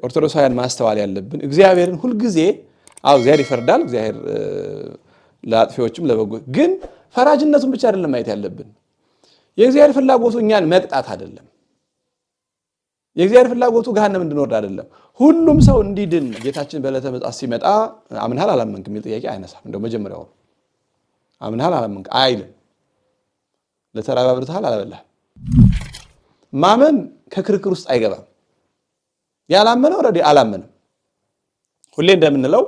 ኦርቶዶክሳውያን ማስተዋል ያለብን እግዚአብሔርን ሁሉ ጊዜ እግዚአብሔር ይፈርዳል። እግዚአብሔር ለአጥፊዎችም ለበጎ ግን ፈራጅነቱን ብቻ አይደለም ማየት ያለብን። የእግዚአብሔር ፍላጎቱ እኛን መቅጣት አይደለም። የእግዚአብሔር ፍላጎቱ ገሃነም እንድንወርድ አይደለም። ሁሉም ሰው እንዲድን ጌታችን በዕለተ ምጽአት ሲመጣ አምንሃል አላመንክም የሚል ጥያቄ አይነሳም። እንደው መጀመሪያው አምንሃል አላመንክ አይልም። ለተራበ አብልተሃል አላበላህም። ማመን ከክርክር ውስጥ አይገባም። ያላመነው ረዲ አላመነም። ሁሌ እንደምንለው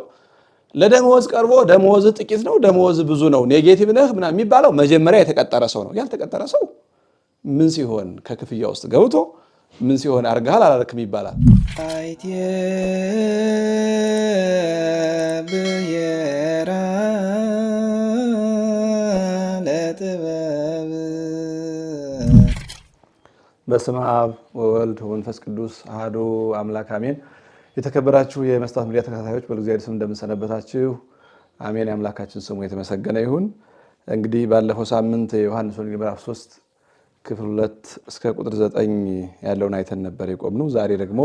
ለደሞዝ ቀርቦ ደሞዝ ጥቂት ነው ደሞዝ ብዙ ነው ኔጌቲቭ ነህ ምናምን የሚባለው መጀመሪያ የተቀጠረ ሰው ነው። ያልተቀጠረ ሰው ምን ሲሆን ከክፍያ ውስጥ ገብቶ ምን ሲሆን አርጋሃል አላረክም ይባላል። በስመ አብ ወወልድ ወመንፈስ ቅዱስ አሐዱ አምላክ አሜን። የተከበራችሁ የመስታወት ሚዲያ ተከታታዮች በእግዚአብሔር ስም እንደምንሰነበታችሁ አሜን። የአምላካችን ስሙ የተመሰገነ ይሁን። እንግዲህ ባለፈው ሳምንት የዮሐንስ ወንጌል ምዕራፍ 3 ክፍል 2 እስከ ቁጥር 9 ያለውን አይተን ነበር የቆምነው። ዛሬ ደግሞ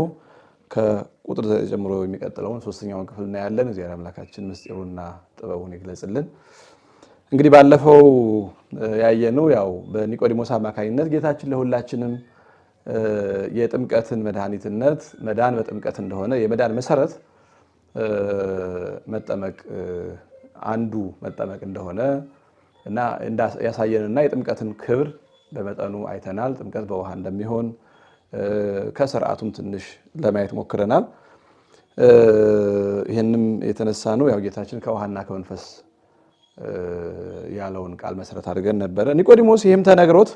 ከቁጥር 9 ጀምሮ የሚቀጥለውን ሶስተኛውን ክፍል እናያለን። እግዚአብሔር አምላካችን ምስጢሩና ጥበቡን ይግለጽልን። እንግዲህ ባለፈው ያየነው ያው በኒቆዲሞስ አማካኝነት ጌታችን ለሁላችንም የጥምቀትን መድኃኒትነት መዳን በጥምቀት እንደሆነ የመዳን መሰረት መጠመቅ አንዱ መጠመቅ እንደሆነ እና ያሳየንና የጥምቀትን ክብር በመጠኑ አይተናል። ጥምቀት በውሃ እንደሚሆን ከሥርዓቱም ትንሽ ለማየት ሞክረናል። ይህንም የተነሳ ነው ያው ጌታችን ከውሃና ከመንፈስ ያለውን ቃል መሰረት አድርገን ነበረ። ኒቆዲሞስ ይህም ተነግሮት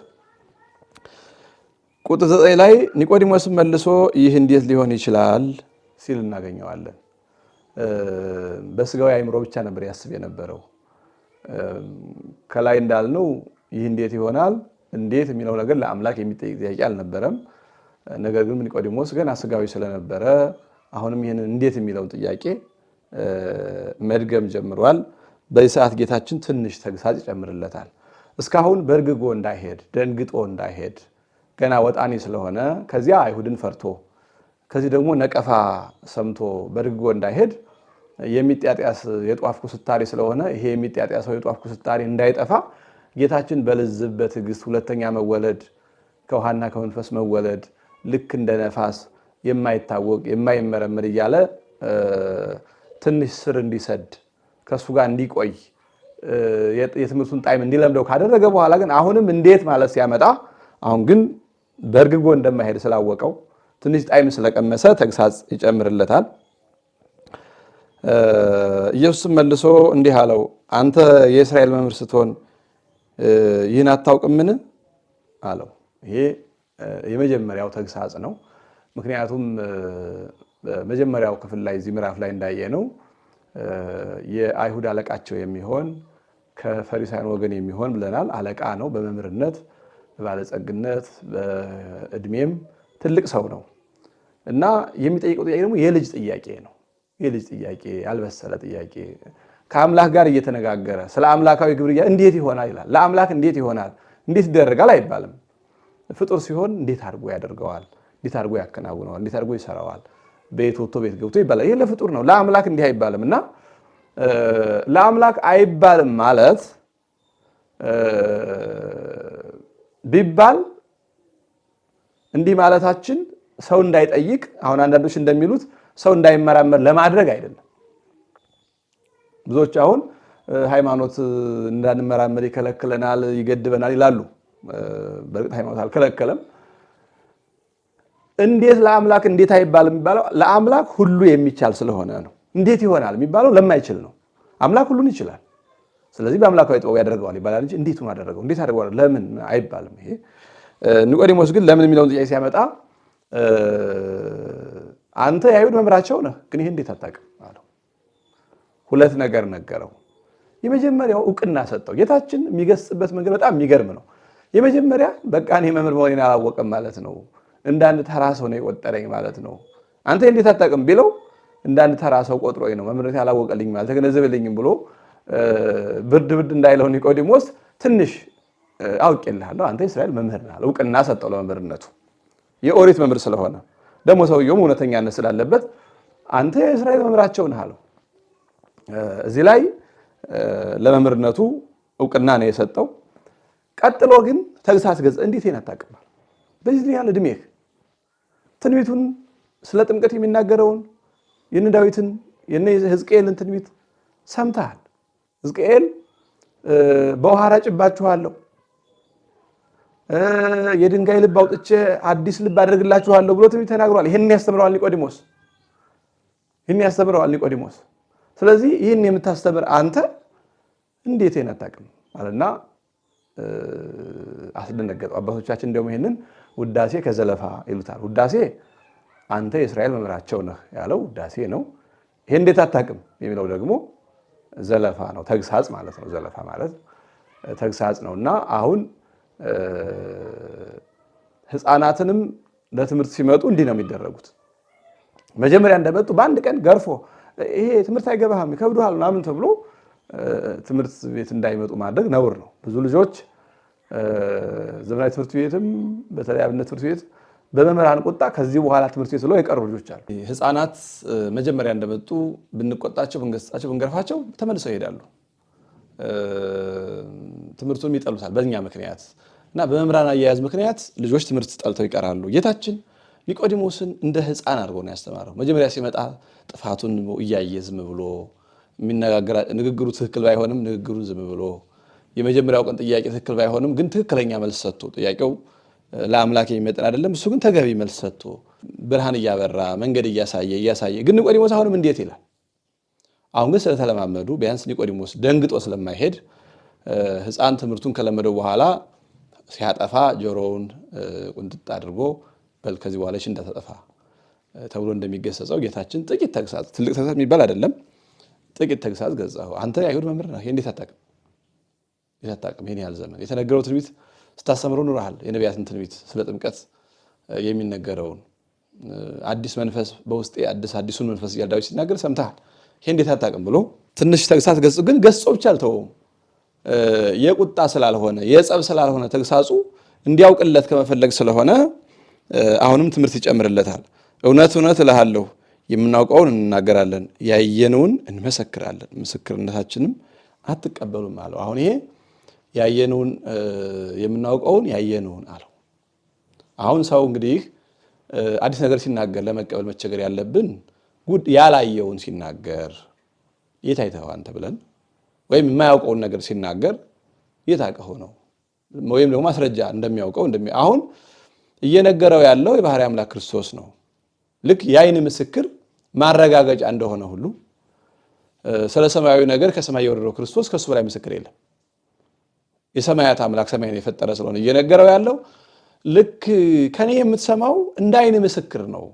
ቁጥር 9 ላይ ኒቆዲሞስም መልሶ ይህ እንዴት ሊሆን ይችላል ሲል እናገኘዋለን። በስጋዊ አእምሮ ብቻ ነበር ያስብ የነበረው። ከላይ እንዳልነው ይህ እንዴት ይሆናል እንዴት የሚለው ነገር ለአምላክ የሚጠይቅ ጥያቄ አልነበረም። ነገር ግን ኒቆዲሞስ ገና ስጋዊ ስለነበረ አሁንም ይህንን እንዴት የሚለውን ጥያቄ መድገም ጀምሯል። በዚህ ሰዓት ጌታችን ትንሽ ተግሳጽ ይጨምርለታል። እስካሁን በርግጎ እንዳይሄድ ደንግጦ እንዳይሄድ ገና ወጣኒ ስለሆነ ከዚያ አይሁድን ፈርቶ ከዚህ ደግሞ ነቀፋ ሰምቶ በርግጎ እንዳይሄድ የሚጥያጥያስ የጧፍ ኩስታሪ ስለሆነ ይሄ የሚጥያጥያሰው የጧፍ ኩስታሪ እንዳይጠፋ ጌታችን በልዝብ በትዕግስት ሁለተኛ መወለድ ከውሃና ከመንፈስ መወለድ ልክ እንደ ነፋስ የማይታወቅ የማይመረመር እያለ ትንሽ ስር እንዲሰድ ከሱ ጋር እንዲቆይ የትምህርቱን ጣዕም እንዲለምደው ካደረገ በኋላ ግን አሁንም እንዴት ማለት ሲያመጣ አሁን ግን በርግጎ እንደማይሄድ ስላወቀው ትንሽ ጣዕም ስለቀመሰ ተግሳጽ ይጨምርለታል። ኢየሱስም መልሶ እንዲህ አለው፣ አንተ የእስራኤል መምህር ስትሆን ይህን አታውቅምን አለው። ይሄ የመጀመሪያው ተግሳጽ ነው። ምክንያቱም መጀመሪያው ክፍል ላይ እዚህ ምዕራፍ ላይ እንዳየነው የአይሁድ አለቃቸው የሚሆን ከፈሪሳውያን ወገን የሚሆን ብለናል። አለቃ ነው በመምህርነት በባለጸግነት በእድሜም ትልቅ ሰው ነው እና የሚጠይቀው ጥያቄ ደግሞ የልጅ ጥያቄ ነው። የልጅ ጥያቄ ያልበሰለ ጥያቄ ከአምላክ ጋር እየተነጋገረ ስለ አምላካዊ ግብር እንዴት ይሆናል ይላል። ለአምላክ እንዴት ይሆናል እንዴት ይደረጋል አይባልም። ፍጡር ሲሆን እንዴት አድርጎ ያደርገዋል፣ እንዴት አድርጎ ያከናውነዋል፣ እንዴት አድርጎ ይሰራዋል፣ ቤት ወጥቶ ቤት ገብቶ ይባላል። ይሄ ለፍጡር ነው። ለአምላክ እንዲህ አይባልም እና ለአምላክ አይባልም ማለት ቢባል እንዲህ ማለታችን ሰው እንዳይጠይቅ አሁን አንዳንዶች እንደሚሉት ሰው እንዳይመራመር ለማድረግ አይደለም። ብዙዎች አሁን ሃይማኖት እንዳንመራመር ይከለክለናል ይገድበናል ይላሉ። በእርግጥ ሃይማኖት አልከለከለም። እንዴት ለአምላክ እንዴት አይባልም የሚባለው ለአምላክ ሁሉ የሚቻል ስለሆነ ነው። እንዴት ይሆናል የሚባለው ለማይችል ነው። አምላክ ሁሉን ይችላል። ስለዚህ በአምላካዊ ጥበብ ያደርገዋል ይባላል እንጂ እንዴት ነው አደረገው እንዴት አደረገው ለምን አይባልም። ይሄ ኒቆዲሞስ ግን ለምን የሚለውን ጥያቄ ሲያመጣ አንተ የአይሁድ መምህራቸው ነህ ግን ይሄ እንዴት አታውቅም አለው። ሁለት ነገር ነገረው። የመጀመሪያው ዕውቅና ሰጠው። ጌታችን የሚገስጽበት መንገድ በጣም የሚገርም ነው። የመጀመሪያ በቃ እኔ መምህር መሆኔን አላወቀም ማለት ነው። እንዳንድ ተራ ሰው ነው የቆጠረኝ ማለት ነው። አንተ እንዴት አታውቅም ቢለው እንዳንድ ተራ ሰው ቆጥሮኝ ነው መምህርነት ያላወቀልኝ ማለት ተገነዘበልኝም ብሎ ብርድ እንዳይለው ኒቆዲሞስ ትንሽ አውቄልሃለሁ አንተ የእስራኤል መምህር ነህ። ዕውቅና ሰጠው ለመምህርነቱ የኦሪት መምህር ስለሆነ ደግሞ ሰውየውም እውነተኛነት ስላለበት አንተ የእስራኤል መምህራቸው ነህ አለው። እዚህ ላይ ለመምህርነቱ እውቅና ነው የሰጠው። ቀጥሎ ግን ተግሳጽ ገጽ እንዴት አታውቅም? በዚህ ያለ እድሜህ ትንቢቱን ስለ ጥምቀት የሚናገረውን የነ ዳዊትን የነ ሕዝቅኤልን ትንቢት ሰምተሃል። ሕዝቅኤል በውሃ ረጭባችኋለሁ፣ የድንጋይ ልብ አውጥቼ አዲስ ልብ አደርግላችኋለሁ ብሎ ትንቢት ተናግሯል። ይህንን ያስተምረዋል ኒቆዲሞስ። ስለዚህ ይህን የምታስተምር አንተ እንዴት አታውቅም አለና አስደነገጠው። አባቶቻችን ደግሞ ይህንን ውዳሴ ከዘለፋ ይሉታል። ውዳሴ አንተ የእስራኤል መምህራቸው ነህ ያለው ውዳሴ ነው። ይሄ እንዴት አታውቅም የሚለው ደግሞ ዘለፋ ነው፣ ተግሳጽ ማለት ነው። ዘለፋ ማለት ተግሳጽ ነውና አሁን ህፃናትንም ለትምህርት ሲመጡ እንዲህ ነው የሚደረጉት። መጀመሪያ እንደመጡ በአንድ ቀን ገርፎ ይሄ ትምህርት አይገባህም ይከብዱሃል ምናምን ተብሎ ትምህርት ቤት እንዳይመጡ ማድረግ ነውር ነው። ብዙ ልጆች ዘመናዊ ትምህርት ቤትም በተለይ አብነት ትምህርት ቤት በመምህራን ቁጣ ከዚህ በኋላ ትምህርት ቤት ብለው የቀሩ ልጆች አሉ። ህፃናት መጀመሪያ እንደመጡ ብንቆጣቸው፣ ብንገስጻቸው፣ ብንገርፋቸው ተመልሰው ይሄዳሉ። ትምህርቱን ይጠሉታል በእኛ ምክንያት እና በመምህራን አያያዝ ምክንያት ልጆች ትምህርት ጠልተው ይቀራሉ። ጌታችን ኒቆዲሞስን እንደ ህፃን አድርጎ ነው ያስተማረው። መጀመሪያ ሲመጣ ጥፋቱን እያየ ዝም ብሎ የሚነጋገር ንግግሩ ትክክል ባይሆንም ንግግሩን ዝም ብሎ የመጀመሪያው ቀን ጥያቄ ትክክል ባይሆንም ግን ትክክለኛ መልስ ሰጥቶ ጥያቄው ለአምላክ የሚመጥን አይደለም፣ እሱ ግን ተገቢ መልስ ሰጥቶ ብርሃን እያበራ መንገድ እያሳየ ግን ኒቆዲሞስ አሁንም እንዴት ይላል። አሁን ግን ስለተለማመዱ ቢያንስ ኒቆዲሞስ ደንግጦ ስለማይሄድ ህፃን ትምህርቱን ከለመደው በኋላ ሲያጠፋ ጆሮውን ቁንጥጥ አድርጎ በል ከዚህ በኋላ እንዳታጠፋ ተብሎ እንደሚገሰጸው ጌታችን ጥቂት ተግሳጽ፣ ትልቅ ተግሳጽ የሚባል አይደለም፣ ጥቂት ተግሳጽ ገጻው። አንተ የአይሁድ መምህር ነህ፣ እንዴት አታውቅም? ይሄን ያህል ዘመን የተነገረው ትንቢት ስታስተምረው ኑረሃል። የነቢያትን ትንቢት ስለ ጥምቀት የሚነገረውን አዲስ መንፈስ በውስጤ አዲሱን መንፈስ እያለ ዳዊት ሲናገር ሰምተሃል። ይሄ እንዴት አታውቅም ብሎ ትንሽ ተግሳጽ ገጽ። ግን ገጾ ብቻ አልተወውም። የቁጣ ስላልሆነ የጸብ ስላልሆነ ተግሳጹ እንዲያውቅለት ከመፈለግ ስለሆነ አሁንም ትምህርት ይጨምርለታል። እውነት እውነት እልሃለሁ የምናውቀውን እንናገራለን፣ ያየነውን እንመሰክራለን፣ ምስክርነታችንም አትቀበሉም አለው። አሁን ይሄ ያየነውን የምናውቀውን ያየነውን አለው። አሁን ሰው እንግዲህ አዲስ ነገር ሲናገር ለመቀበል መቸገር ያለብን ያላየውን ሲናገር የት አይተኸው አንተ ብለን፣ ወይም የማያውቀውን ነገር ሲናገር የት አውቀኸው ነው፣ ወይም ደግሞ ማስረጃ እንደሚያውቀው አሁን እየነገረው ያለው የባህሪ አምላክ ክርስቶስ ነው። ልክ የዓይን ምስክር ማረጋገጫ እንደሆነ ሁሉ ስለ ሰማያዊ ነገር ከሰማይ የወረደው ክርስቶስ ከሱ በላይ ምስክር የለም። የሰማያት አምላክ ሰማይን የፈጠረ ስለሆነ እየነገረው ያለው ልክ ከኔ የምትሰማው እንደ ዓይን ምስክር ነው፣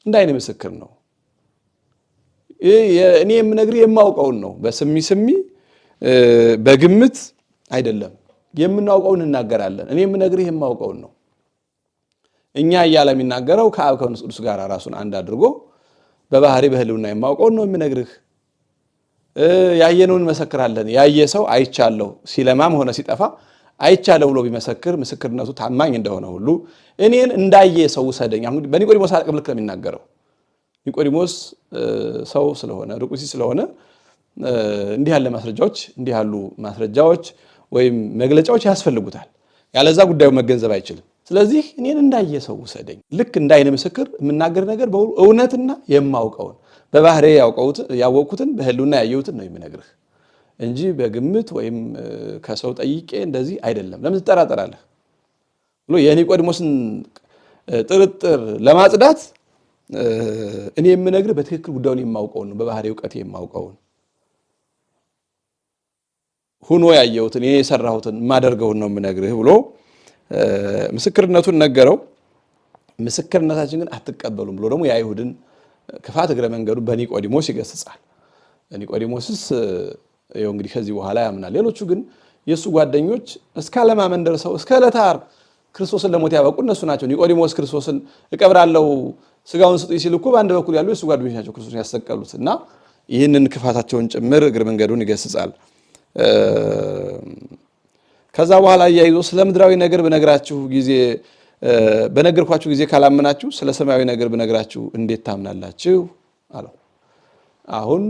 እንደ ዓይን ምስክር ነው። እኔ የምነግርህ የማውቀውን ነው። በስሚ በግምት አይደለም፣ የምናውቀውን እናገራለን። እኔ የምነግርህ የማውቀውን ነው። እኛ እያለ የሚናገረው ከአብ ከመንፈስ ቅዱስ ጋር ራሱን አንድ አድርጎ በባህሪ በህልውና የማውቀውን ነው የምነግርህ። ያየነውን እንመሰክራለን። ያየ ሰው አይቻለሁ ሲለማም ሆነ ሲጠፋ አይቻለሁ ብሎ ቢመሰክር ምስክርነቱ ታማኝ እንደሆነ ሁሉ እኔን እንዳየ ሰው ውሰደኝ። አሁን በኒቆዲሞስ አቅም ልክ ነው የሚናገረው። ኒቆዲሞስ ሰው ስለሆነ ርቁሲ ስለሆነ እንዲህ ያሉ ማስረጃዎች ወይም መግለጫዎች ያስፈልጉታል። ያለዛ ጉዳዩ መገንዘብ አይችልም። ስለዚህ እኔን እንዳየ ሰው ውሰደኝ። ልክ እንደ ዓይን ምስክር የምናገር ነገር እውነትና የማውቀውን በባህሪ ያወቅኩትን በህልውና ያየሁትን ነው የምነግርህ እንጂ በግምት ወይም ከሰው ጠይቄ እንደዚህ አይደለም። ለምን ትጠራጠራለህ ብሎ የኒቆዲሞስን ጥርጥር ለማጽዳት እኔ የምነግርህ በትክክል ጉዳዩን የማውቀውን ነው፣ በባህሪ እውቀት የማውቀውን ሁኖ ያየሁትን እኔ የሰራሁትን የማደርገውን ነው የምነግርህ ብሎ ምስክርነቱን ነገረው። ምስክርነታችን ግን አትቀበሉም ብሎ ደግሞ የአይሁድን ክፋት እግረ መንገዱ በኒቆዲሞስ ይገስጻል። ኒቆዲሞስስ ይኸው እንግዲህ ከዚህ በኋላ ያምናል። ሌሎቹ ግን የእሱ ጓደኞች እስከ አለማመን ደርሰው እስከ ዕለተ ዓርብ ክርስቶስን ለሞት ያበቁ እነሱ ናቸው። ኒቆዲሞስ ክርስቶስን እቀብራለሁ ስጋውን ስጡኝ ሲል እኮ በአንድ በኩል ያሉ የእሱ ጓደኞች ናቸው ክርስቶስን ያሰቀሉት እና ይህንን ክፋታቸውን ጭምር እግረ መንገዱን ይገስጻል። ከዛ በኋላ እያይዞ ስለ ምድራዊ ነገር በነገራችሁ ጊዜ በነገርኳችሁ ጊዜ ካላመናችሁ ስለ ሰማያዊ ነገር ብነግራችሁ እንዴት ታምናላችሁ አለው። አሁን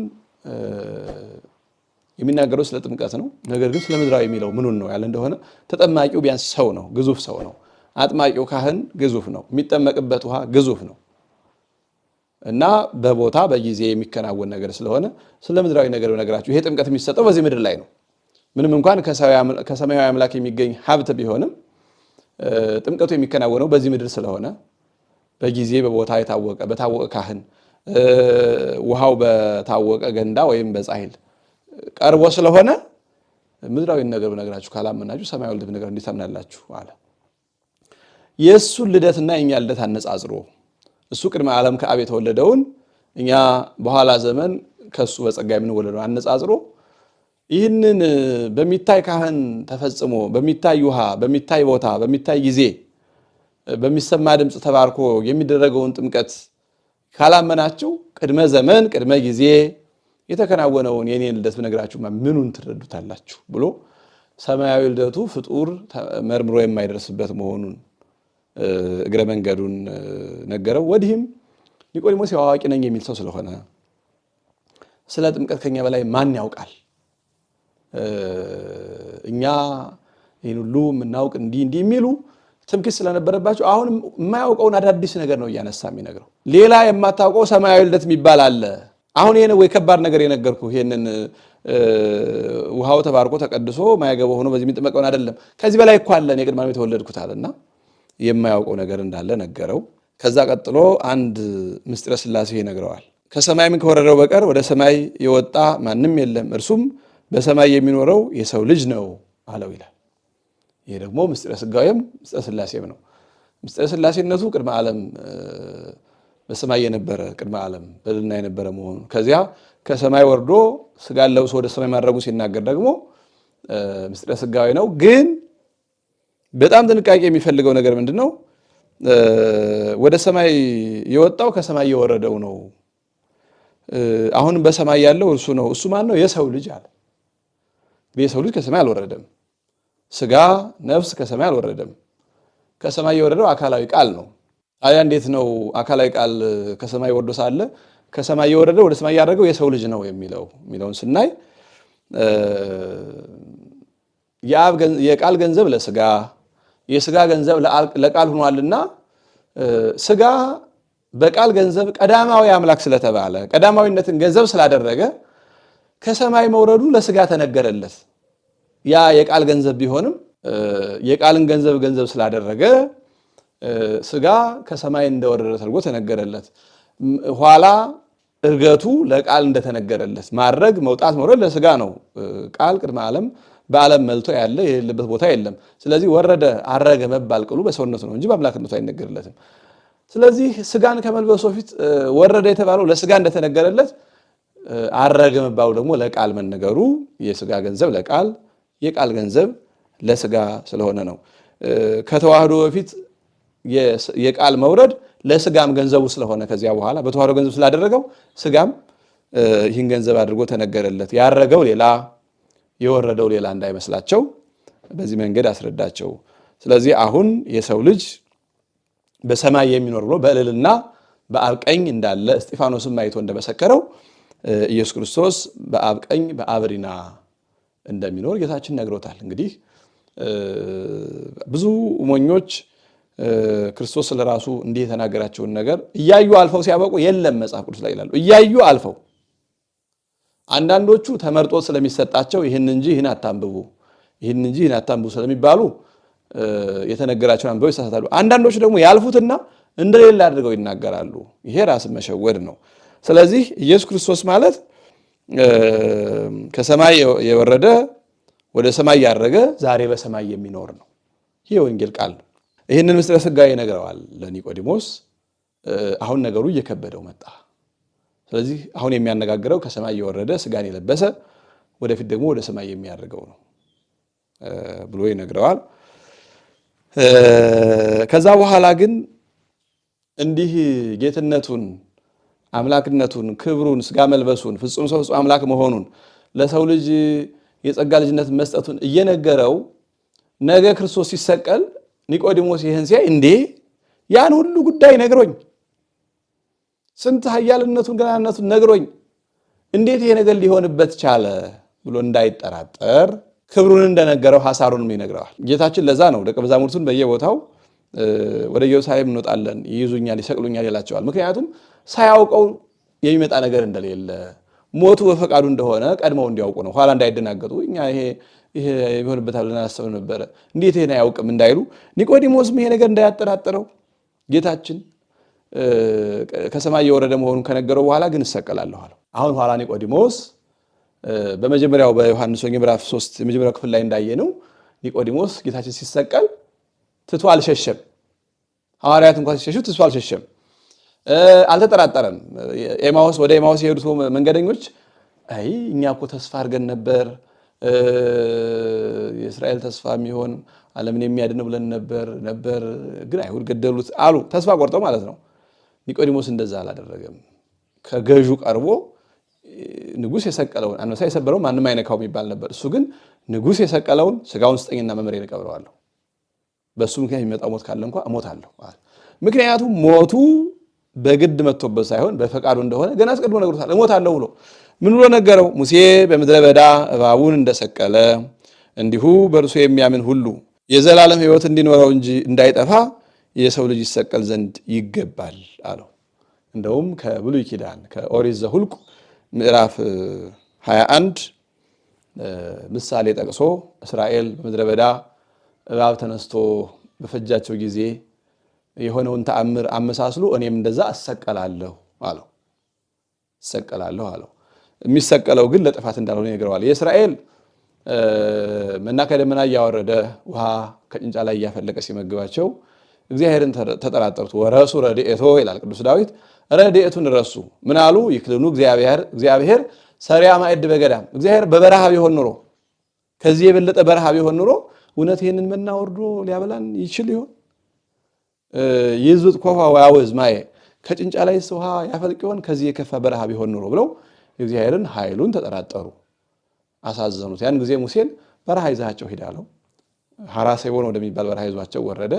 የሚናገረው ስለ ጥምቀት ነው። ነገር ግን ስለ ምድራዊ የሚለው ምኑን ነው ያለ እንደሆነ ተጠማቂው ቢያንስ ሰው ነው፣ ግዙፍ ሰው ነው። አጥማቂው ካህን ግዙፍ ነው። የሚጠመቅበት ውሃ ግዙፍ ነው እና በቦታ በጊዜ የሚከናወን ነገር ስለሆነ ስለ ምድራዊ ነገር ብነግራችሁ፣ ይሄ ጥምቀት የሚሰጠው በዚህ ምድር ላይ ነው። ምንም እንኳን ከሰማያዊ አምላክ የሚገኝ ሀብት ቢሆንም ጥምቀቱ የሚከናወነው በዚህ ምድር ስለሆነ በጊዜ በቦታ በታወቀ ካህን ውሃው በታወቀ ገንዳ ወይም በጻሕል ቀርቦ ስለሆነ ምድራዊ ነገር ብነግራችሁ ካላመናችሁ ሰማያዊ ልደት ነገር እንዴት ታምናላችሁ አለ። የእሱን ልደትና የእኛ ልደት አነጻጽሮ እሱ ቅድመ ዓለም ከአብ የተወለደውን እኛ በኋላ ዘመን ከእሱ በጸጋ የምንወለደው አነጻጽሮ ይህንን በሚታይ ካህን ተፈጽሞ በሚታይ ውሃ በሚታይ ቦታ በሚታይ ጊዜ በሚሰማ ድምፅ ተባርኮ የሚደረገውን ጥምቀት ካላመናችሁ ቅድመ ዘመን ቅድመ ጊዜ የተከናወነውን የኔን ልደት ብነግራችሁ ምኑን ትረዱታላችሁ ብሎ ሰማያዊ ልደቱ ፍጡር መርምሮ የማይደርስበት መሆኑን እግረ መንገዱን ነገረው። ወዲህም ኒቆዲሞስ አዋቂ ነኝ የሚል ሰው ስለሆነ ስለ ጥምቀት ከኛ በላይ ማን ያውቃል? እኛ ይህን ሁሉ የምናውቅ እንዲህ የሚሉ ትምክህት ስለነበረባቸው አሁን የማያውቀውን አዳዲስ ነገር ነው እያነሳ የሚነግረው። ሌላ የማታውቀው ሰማያዊ ልደት የሚባል አለ። አሁን ይሄን ወይ ከባድ ነገር የነገርኩ ይሄንን ውሃው ተባርኮ ተቀድሶ ማያገባው ሆኖ በዚህ የሚጠመቀውን አይደለም። ከዚህ በላይ እኮ አለ እኔ ቅድመ የተወለድኩት አለና የማያውቀው ነገር እንዳለ ነገረው። ከዛ ቀጥሎ አንድ ምስጢረ ሥላሴ ይነግረዋል። ከሰማይም ከወረደው በቀር ወደ ሰማይ የወጣ ማንም የለም፣ እርሱም በሰማይ የሚኖረው የሰው ልጅ ነው አለው ይላል። ይሄ ደግሞ ምስጢረ ሥጋዌም ምስጢረ ሥላሴም ነው። ምስጢረ ሥላሴነቱ ቅድመ ዓለም በሰማይ የነበረ ቅድመ ዓለም በልና የነበረ መሆኑ ከዚያ ከሰማይ ወርዶ ስጋን ለብሶ ወደ ሰማይ ማድረጉ ሲናገር ደግሞ ምስጢረ ሥጋዌ ነው። ግን በጣም ጥንቃቄ የሚፈልገው ነገር ምንድነው? ወደ ሰማይ የወጣው ከሰማይ የወረደው ነው። አሁንም በሰማይ ያለው እርሱ ነው። እሱ ማን ነው? የሰው ልጅ አለ። የሰው ልጅ ከሰማይ አልወረደም። ስጋ ነፍስ ከሰማይ አልወረደም። ከሰማይ የወረደው አካላዊ ቃል ነው። ታዲያ እንዴት ነው አካላዊ ቃል ከሰማይ ወርዶ ሳለ ከሰማይ የወረደው ወደ ሰማይ ያደረገው የሰው ልጅ ነው የሚለውን ስናይ የቃል ገንዘብ ለስጋ የስጋ ገንዘብ ለቃል ሆኗልና ስጋ በቃል ገንዘብ ቀዳማዊ አምላክ ስለተባለ ቀዳማዊነትን ገንዘብ ስላደረገ ከሰማይ መውረዱ ለስጋ ተነገረለት። ያ የቃል ገንዘብ ቢሆንም የቃልን ገንዘብ ስላደረገ ስጋ ከሰማይ እንደወረደ ተደርጎ ተነገረለት። ኋላ እርገቱ ለቃል እንደተነገረለት ማድረግ መውጣት መውረድ ለስጋ ነው። ቃል ቅድመ ዓለም በዓለም መልቶ ያለ የሌለበት ቦታ የለም። ስለዚህ ወረደ አረገ መባል ቅሉ በሰውነቱ ነው እንጂ በአምላክነቱ አይነገርለትም። ስለዚህ ስጋን ከመልበሱ በፊት ወረደ የተባለው ለስጋ እንደተነገረለት አረገ መባሉ ደግሞ ለቃል መነገሩ የስጋ ገንዘብ ለቃል የቃል ገንዘብ ለስጋ ስለሆነ ነው። ከተዋህዶ በፊት የቃል መውረድ ለስጋም ገንዘቡ ስለሆነ ከዚያ በኋላ በተዋህዶ ገንዘብ ስላደረገው ስጋም ይህን ገንዘብ አድርጎ ተነገረለት። ያረገው ሌላ የወረደው ሌላ እንዳይመስላቸው በዚህ መንገድ አስረዳቸው። ስለዚህ አሁን የሰው ልጅ በሰማይ የሚኖር ብሎ በእልልና በአብ ቀኝ እንዳለ እስጢፋኖስም አይቶ እንደመሰከረው ኢየሱስ ክርስቶስ በአብ ቀኝ በአብ ሪና እንደሚኖር ጌታችን ነግሮታል። እንግዲህ ብዙ ሞኞች ክርስቶስ ስለራሱ እንዲህ የተናገራቸውን ነገር እያዩ አልፈው ሲያበቁ የለም መጽሐፍ ቅዱስ ላይ ይላሉ። እያዩ አልፈው አንዳንዶቹ ተመርጦ ስለሚሰጣቸው ይህን እንጂ ይህን አታንብቡ፣ ይህን እንጂ ይህን አታንብቡ ስለሚባሉ የተነገራቸውን አንብበው ይሳሳታሉ። አንዳንዶቹ ደግሞ ያልፉትና እንደሌለ አድርገው ይናገራሉ። ይሄ ራስን መሸወድ ነው። ስለዚህ ኢየሱስ ክርስቶስ ማለት ከሰማይ የወረደ ወደ ሰማይ ያረገ ዛሬ በሰማይ የሚኖር ነው። ይሄ ወንጌል ቃል ነው። ይህንን ምስጢረ ሥጋዌ ይነግረዋል ለኒቆዲሞስ። አሁን ነገሩ እየከበደው መጣ። ስለዚህ አሁን የሚያነጋግረው ከሰማይ የወረደ ሥጋን የለበሰ ወደፊት ደግሞ ወደ ሰማይ የሚያደርገው ነው ብሎ ይነግረዋል። ከዛ በኋላ ግን እንዲህ ጌትነቱን፣ አምላክነቱን፣ ክብሩን፣ ሥጋ መልበሱን፣ ፍጹም ሰው ፍጹም አምላክ መሆኑን ለሰው ልጅ የጸጋ ልጅነት መስጠቱን እየነገረው ነገ ክርስቶስ ሲሰቀል ኒቆዲሞስ ይህን ሲያይ እንዴ ያን ሁሉ ጉዳይ ነግሮኝ ስንት ኃያልነቱን ገናነቱን ነግሮኝ እንዴት ይሄ ነገር ሊሆንበት ቻለ ብሎ እንዳይጠራጠር ክብሩን እንደነገረው ሐሳሩንም ይነግረዋል። ጌታችን ለዛ ነው ደቀ መዛሙርቱን በየቦታው ወደ ኢየሩሳሌም እንወጣለን፣ ይይዙኛል፣ ይሰቅሉኛል ይላቸዋል። ምክንያቱም ሳያውቀው የሚመጣ ነገር እንደሌለ ሞቱ በፈቃዱ እንደሆነ ቀድመው እንዲያውቁ ነው። ኋላ እንዳይደናገጡ እኛ ይሄ ይሆንበታል ብለን አላሰብንም ነበረ እንዴት ይሄን አያውቅም እንዳይሉ ኒቆዲሞስም ይሄ ነገር እንዳያጠራጥረው ጌታችን ከሰማይ የወረደ መሆኑን ከነገረው በኋላ ግን እሰቀላለሁ አለው። አሁን ኋላ ኒቆዲሞስ በመጀመሪያው በዮሐንስ ወንጌል ምዕራፍ 3 የመጀመሪያው ክፍል ላይ እንዳየነው ኒቆዲሞስ ጌታችን ሲሰቀል ትቶ አልሸሸም። ሐዋርያት እንኳን ሲሸሹ ትቶ አልሸሸም፣ አልተጠራጠረም። ወደ ኤማውስ የሄዱት መንገደኞች አይ እኛ እኮ ተስፋ አድርገን ነበር የእስራኤል ተስፋ የሚሆን ዓለምን የሚያድን ብለን ነበር ግን አይሁድ ገደሉት አሉ። ተስፋ ቆርጠው ማለት ነው። ኒቆዲሞስ እንደዛ አላደረገም። ከገዡ ቀርቦ ንጉሥ የሰቀለውን አንበሳ የሰበረውን ማንም አይነካው የሚባል ነበር። እሱ ግን ንጉሥ የሰቀለውን ስጋውን ስጠኝና መምሬን እቀብረዋለሁ፣ በእሱ ምክንያት የሚመጣው ሞት ካለ እንኳ እሞታለሁ። ምክንያቱም ሞቱ በግድ መጥቶበት ሳይሆን በፈቃዱ እንደሆነ ገና አስቀድሞ ነግሮታል። እሞታለሁ ብሎ ምን ብሎ ነገረው? ሙሴ በምድረ በዳ እባቡን እንደሰቀለ እንዲሁ በእርሱ የሚያምን ሁሉ የዘላለም ሕይወት እንዲኖረው እንጂ እንዳይጠፋ የሰው ልጅ ይሰቀል ዘንድ ይገባል አለው። እንደውም ከብሉይ ኪዳን ከኦሪት ዘኍልቍ ምዕራፍ 21 ምሳሌ ጠቅሶ እስራኤል በምድረ በዳ እባብ ተነስቶ በፈጃቸው ጊዜ የሆነውን ተአምር አመሳስሎ እኔም እንደዛ እሰቀላለሁ አለው። የሚሰቀለው ግን ለጥፋት እንዳልሆነ ይነግረዋል። የእስራኤል መና ከደመና እያወረደ ውሃ ከጭንጫ ላይ እያፈለቀ ሲመግባቸው እግዚአብሔርን ተጠራጠሩት። ወረሱ ረድኤቶ ይላል ቅዱስ ዳዊት። ረድኤቱን ረሱ። ምን አሉ? ይክልኑ እግዚአብሔር ሰሪያ ማዕድ በገዳም። እግዚአብሔር በበረሃ ቢሆን ኑሮ ከዚህ የበለጠ በረሃ ቢሆን ኑሮ እውነት ይህንን መና ወርዶ ሊያበላን ይችል ይሆን? ይዙጥ ኮፋ ወያወዝ ማየ ከጭንጫ ላይ ውሃ ያፈልቅ ይሆን? ከዚህ የከፋ በረሃ ቢሆን ኑሮ ብለው እግዚአብሔርን ኃይሉን ተጠራጠሩ፣ አሳዘኑት። ያን ጊዜ ሙሴን በረሃ ይዛቸው ሄዳለው። ሐራሴቦን ወደሚባል በረሃ ይዟቸው ወረደ።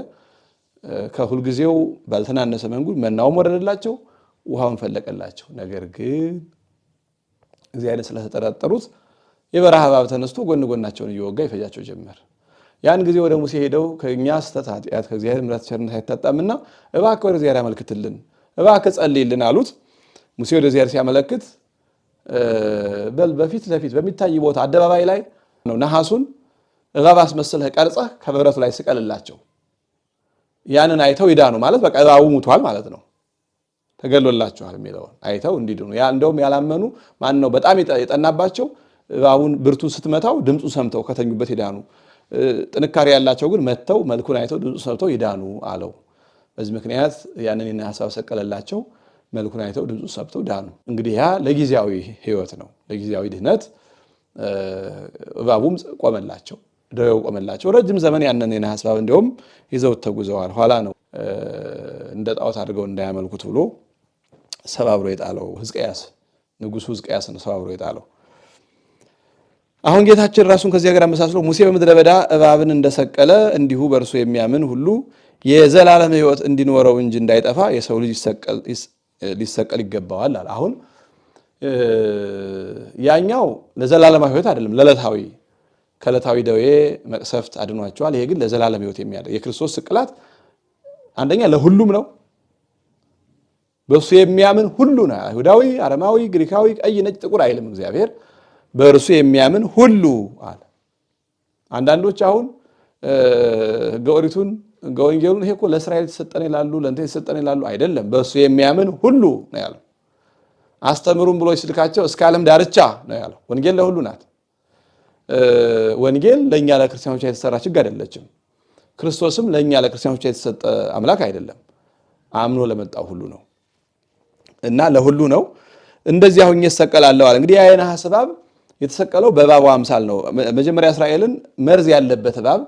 ከሁልጊዜው ባልተናነሰ መንገድ መናውም ወረደላቸው፣ ውሃውን ፈለቀላቸው። ነገር ግን እግዚአብሔርን ስለተጠራጠሩት የበረሃ እባብ ተነስቶ ጎናቸውን እየወጋ ይፈጃቸው ጀመር። ያን ጊዜ ወደ ሙሴ ሄደው ከእኛ ስተት ኃጢአት ከእግዚአብሔር ምሕረት ቸርነት አይታጣምና እባክህ ወደ እግዚአብሔር አመልክትልን፣ እባክህ ጸልይልን አሉት። ሙሴ ወደ እግዚአብሔር ሲያመለክት በፊት ለፊት በሚታይ ቦታ አደባባይ ላይ ነው ነሐሱን እባብ አስመስለህ ቀርጸህ ከብረቱ ላይ ስቀልላቸው፣ ያንን አይተው ይዳኑ ማለት በቃ እባቡ ሙቷል ማለት ነው፣ ተገሎላቸዋል የሚለውን አይተው እንዲድኑ። እንደውም ያላመኑ ማን ነው በጣም የጠናባቸው እባቡን ብርቱን ስትመታው ድምፁን ሰምተው ከተኙበት ይዳኑ። ጥንካሬ ያላቸው ግን መተው መልኩን አይተው ድምፁን ሰምተው ይዳኑ አለው። በዚህ ምክንያት ያንን የነሐስ እባብ ሰቀለላቸው። መልኩን አይተው ድምፁን ሰምተው ዳኑ። እንግዲህ ያ ለጊዜያዊ ሕይወት ነው፣ ለጊዜያዊ ድህነት። እባቡም ቆመላቸው፣ ደዌው ቆመላቸው። ረጅም ዘመን ያንን የነሐስ እባብ እንዲሁም ይዘውት ተጉዘዋል። ኋላ ነው እንደ ጣዖት አድርገው እንዳያመልኩት ብሎ ሰባብሮ የጣለው ሕዝቅያስ፣ ንጉሡ ሕዝቅያስ ነው ሰባብሮ የጣለው። አሁን ጌታችን ራሱን ከዚያ ጋር አመሳስሎ ሙሴ በምድረ በዳ እባብን እንደሰቀለ እንዲሁ በእርሱ የሚያምን ሁሉ የዘላለም ሕይወት እንዲኖረው እንጂ እንዳይጠፋ የሰው ልጅ ሊሰቀል ይገባዋል አለ። አሁን ያኛው ለዘላለማዊ ሕይወት አይደለም፣ ለዕለታዊ ከዕለታዊ ደዌ መቅሰፍት አድኗቸዋል። ይሄ ግን ለዘላለም ሕይወት የሚያደርግ የክርስቶስ ስቅላት አንደኛ ለሁሉም ነው። በእሱ የሚያምን ሁሉ ነው። አይሁዳዊ፣ አረማዊ፣ ግሪካዊ፣ ቀይ፣ ነጭ፣ ጥቁር አይልም እግዚአብሔር። በእርሱ የሚያምን ሁሉ አለ። አንዳንዶች አሁን ሕገ ኦሪቱን ሕገ ወንጌሉን ይሄ እኮ ለእስራኤል የተሰጠን ይላሉ፣ ለእንትን የተሰጠን ይላሉ። አይደለም፣ በእሱ የሚያምን ሁሉ ነው ያለው። አስተምሩም ብሎ ሲልካቸው እስከ ዓለም ዳርቻ ነው ያለው። ወንጌል ለሁሉ ናት። ወንጌል ለእኛ ለክርስቲያኖች የተሰራ ችግር አይደለችም። ክርስቶስም ለእኛ ለክርስቲያኖች የተሰጠ አምላክ አይደለም። አምኖ ለመጣው ሁሉ ነው እና ለሁሉ ነው። እንደዚያ ሆኜ እሰቀላለሁ አለ። እንግዲህ የነሐስ እባብ የተሰቀለው በእባቡ አምሳል ነው። መጀመሪያ እስራኤልን መርዝ ያለበት እባብ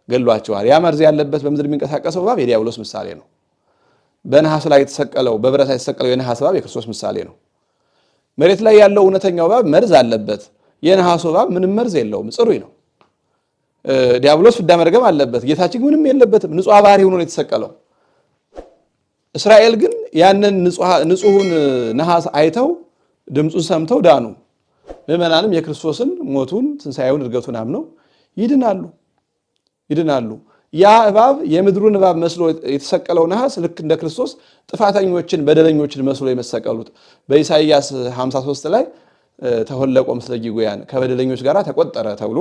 ገሏቸዋል። ያ መርዝ ያለበት በምድር የሚንቀሳቀሰው እባብ የዲያብሎስ ምሳሌ ነው። በነሐስ ላይ የተሰቀለው በብረት ላይ የተሰቀለው የነሐስ እባብ የክርስቶስ ምሳሌ ነው። መሬት ላይ ያለው እውነተኛው እባብ መርዝ አለበት። የነሐሱ እባብ ምንም መርዝ የለውም፣ ጽሩይ ነው። ዲያብሎስ ፍዳ መርገም አለበት፣ ጌታችን ምንም የለበትም። ንጹሕ ባህሪ ሆኖ ነው የተሰቀለው። እስራኤል ግን ያንን ንጹሑን ነሐስ አይተው ድምፁን ሰምተው ዳኑ። ምዕመናንም የክርስቶስን ሞቱን፣ ትንሣኤውን፣ እርገቱን አምነው ይድናሉ። ያ እባብ የምድሩን እባብ መስሎ የተሰቀለው ነሐስ ልክ እንደ ክርስቶስ ጥፋተኞችን በደለኞችን መስሎ የመሰቀሉት በኢሳይያስ 53 ላይ ተሆለቆ ምስለ ጊጉያን ከበደለኞች ጋር ተቆጠረ ተብሎ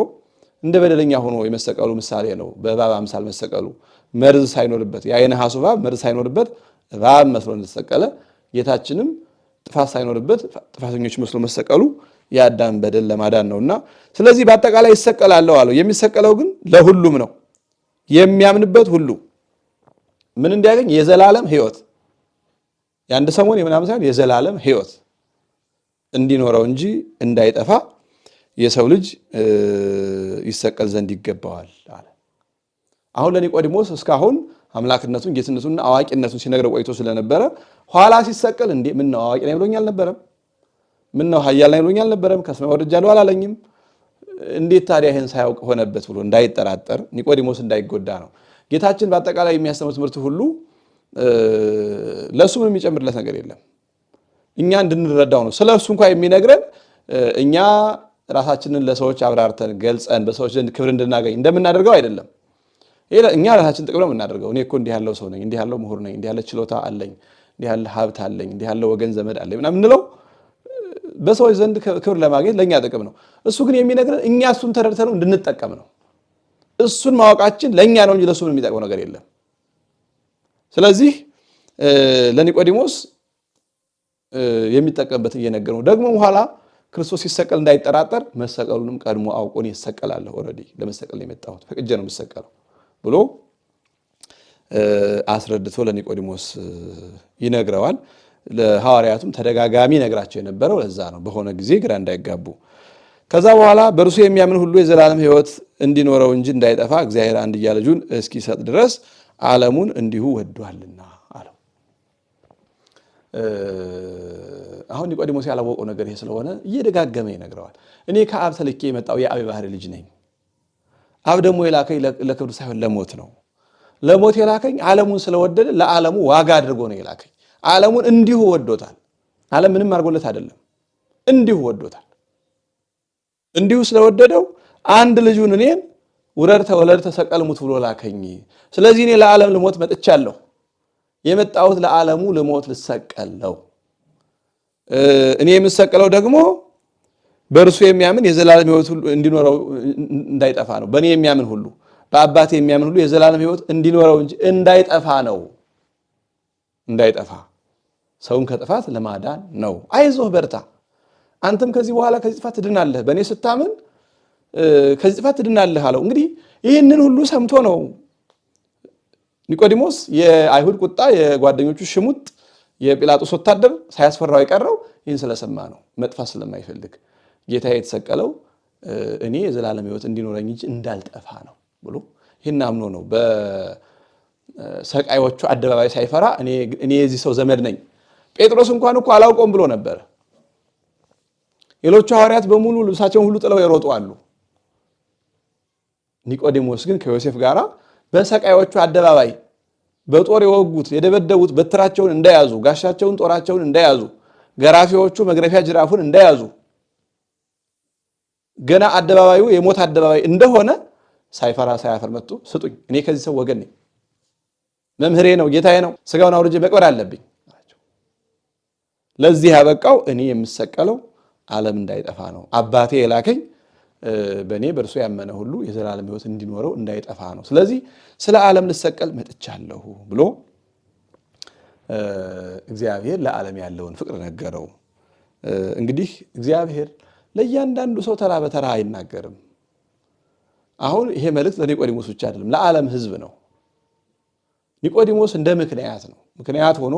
እንደ በደለኛ ሆኖ የመሰቀሉ ምሳሌ ነው። በእባብ አምሳል መሰቀሉ መርዝ ሳይኖርበት ያ የነሐሱ እባብ መርዝ ሳይኖርበት እባብ መስሎ እንደተሰቀለ ጌታችንም ጥፋት ሳይኖርበት ጥፋተኞች መስሎ መሰቀሉ የአዳም በደል ለማዳን ነውና፣ ስለዚህ በአጠቃላይ ይሰቀላለሁ አለው። የሚሰቀለው ግን ለሁሉም ነው። የሚያምንበት ሁሉ ምን እንዲያገኝ? የዘላለም ሕይወት። የአንድ ሰሞን የምናምን ሳይሆን የዘላለም ሕይወት እንዲኖረው እንጂ እንዳይጠፋ የሰው ልጅ ይሰቀል ዘንድ ይገባዋል አለ። አሁን ለኒቆዲሞስ እስካሁን አምላክነቱን ጌትነቱንና አዋቂነቱን ሲነግረው ቆይቶ ስለነበረ ኋላ ሲሰቀል እንዴ ምን ነው አዋቂ ነኝ ብሎኝ አልነበረም? ምን ነው ኃያል ነኝ ብሎኝ አልነበረም? ከሰማይ ወርጃለሁ አላለኝም? እንዴት ታዲያ ይሄን ሳያውቅ ሆነበት ብሎ እንዳይጠራጠር ኒቆዲሞስ እንዳይጎዳ ነው። ጌታችን በአጠቃላይ የሚያስተምር ትምህርት ሁሉ ለሱ ምንም የሚጨምርለት ነገር የለም። እኛ እንድንረዳው ነው። ስለ እሱ እንኳን የሚነግረን እኛ ራሳችንን ለሰዎች አብራርተን ገልጸን በሰዎች ዘንድ ክብር እንድናገኝ እንደምናደርገው አይደለም። እኛ ራሳችን ጥቅም ነው የምናደርገው። እኔ እኮ እንዲህ ያለው ሰው ነኝ፣ እንዲህ ያለው ምሁር ነኝ፣ እንዲህ ያለ ችሎታ አለኝ፣ እንዲህ ያለ ሀብት አለኝ፣ እንዲህ ያለ ወገን ዘመድ አለኝ ምናምን እንለው በሰዎች ዘንድ ክብር ለማግኘት ለእኛ ጥቅም ነው። እሱ ግን የሚነግረን እኛ እሱን ተረድተነው እንድንጠቀም ነው። እሱን ማወቃችን ለእኛ ነው እንጂ ለእሱ የሚጠቅመው ነገር የለም። ስለዚህ ለኒቆዲሞስ የሚጠቀምበትን እየነገረው ደግሞ በኋላ ክርስቶስ ሲሰቀል እንዳይጠራጠር መሰቀሉንም ቀድሞ አውቆ እኔ እሰቀላለሁ፣ ኦልሬዲ ለመሰቀል የመጣሁት ፈቅጄ ነው የምሰቀለው ብሎ አስረድቶ ለኒቆዲሞስ ይነግረዋል። ለሐዋርያቱም ተደጋጋሚ ነግራቸው የነበረው ለዛ ነው፣ በሆነ ጊዜ ግራ እንዳይጋቡ። ከዛ በኋላ በእርሱ የሚያምን ሁሉ የዘላለም ሕይወት እንዲኖረው እንጂ እንዳይጠፋ እግዚአብሔር አንድያ ልጁን እስኪሰጥ ድረስ ዓለሙን እንዲሁ ወዷልና አለው። አሁን ኒቆዲሞስ ያላወቀው ነገር ይሄ ስለሆነ እየደጋገመ ይነግረዋል። እኔ ከአብ ተልኬ የመጣው የአብ ባህሪ ልጅ ነኝ። አብ ደግሞ የላከኝ ለክብር ሳይሆን ለሞት ነው። ለሞት የላከኝ ዓለሙን ስለወደደ ለዓለሙ ዋጋ አድርጎ ነው የላከኝ። ዓለሙን እንዲሁ ወዶታል። ዓለም ምንም አድርጎለት አይደለም፣ እንዲሁ ወዶታል። እንዲሁ ስለወደደው አንድ ልጁን እኔን ውረድ ተወለድ ተሰቀል ሙት ብሎ ላከኝ። ስለዚህ እኔ ለዓለም ልሞት መጥቻለሁ። የመጣሁት ለዓለሙ ልሞት ልሰቀል ነው። እኔ የምሰቀለው ደግሞ በእርሱ የሚያምን የዘላለም ሕይወት እንዲኖረው እንዳይጠፋ ነው። በእኔ የሚያምን ሁሉ በአባቴ የሚያምን ሁሉ የዘላለም ሕይወት እንዲኖረው እንጂ እንዳይጠፋ ነው። እንዳይጠፋ ሰውን ከጥፋት ለማዳን ነው። አይዞህ በርታ፣ አንተም ከዚህ በኋላ ከዚህ ጥፋት ትድናለህ፣ በእኔ ስታምን ከዚህ ጥፋት ትድናለህ አለው። እንግዲህ ይህንን ሁሉ ሰምቶ ነው ኒቆዲሞስ የአይሁድ ቁጣ፣ የጓደኞቹ ሽሙጥ፣ የጲላጦስ ወታደር ሳያስፈራው የቀረው ይህን ስለሰማ ነው። መጥፋት ስለማይፈልግ ጌታ የተሰቀለው እኔ የዘላለም ሕይወት እንዲኖረኝ እንጂ እንዳልጠፋ ነው ብሎ ይህን አምኖ ነው በሰቃዮቹ አደባባይ ሳይፈራ እኔ የዚህ ሰው ዘመድ ነኝ። ጴጥሮስ እንኳን እኮ አላውቀውም ብሎ ነበር። ሌሎቹ ሐዋርያት በሙሉ ልብሳቸውን ሁሉ ጥለው የሮጡ አሉ። ኒቆዲሞስ ግን ከዮሴፍ ጋር በሰቃዮቹ አደባባይ በጦር የወጉት የደበደቡት በትራቸውን እንደያዙ፣ ጋሻቸውን ጦራቸውን እንደያዙ፣ ገራፊዎቹ መግረፊያ ጅራፉን እንደያዙ፣ ገና አደባባዩ የሞት አደባባይ እንደሆነ ሳይፈራ ሳያፈር መጥቶ ስጡኝ፣ እኔ ከዚህ ሰው ወገን ነኝ፣ መምህሬ ነው፣ ጌታዬ ነው፣ ስጋውን አውርጄ መቅበር አለብኝ። ለዚህ ያበቃው እኔ የምሰቀለው ዓለም እንዳይጠፋ ነው። አባቴ የላከኝ በእኔ በእርሱ ያመነ ሁሉ የዘላለም ሕይወት እንዲኖረው እንዳይጠፋ ነው። ስለዚህ ስለ ዓለም ልሰቀል መጥቻለሁ ብሎ እግዚአብሔር ለዓለም ያለውን ፍቅር ነገረው። እንግዲህ እግዚአብሔር ለእያንዳንዱ ሰው ተራ በተራ አይናገርም። አሁን ይሄ መልእክት ለኒቆዲሞስ ብቻ አይደለም፣ ለዓለም ሕዝብ ነው። ኒቆዲሞስ እንደ ምክንያት ነው። ምክንያት ሆኖ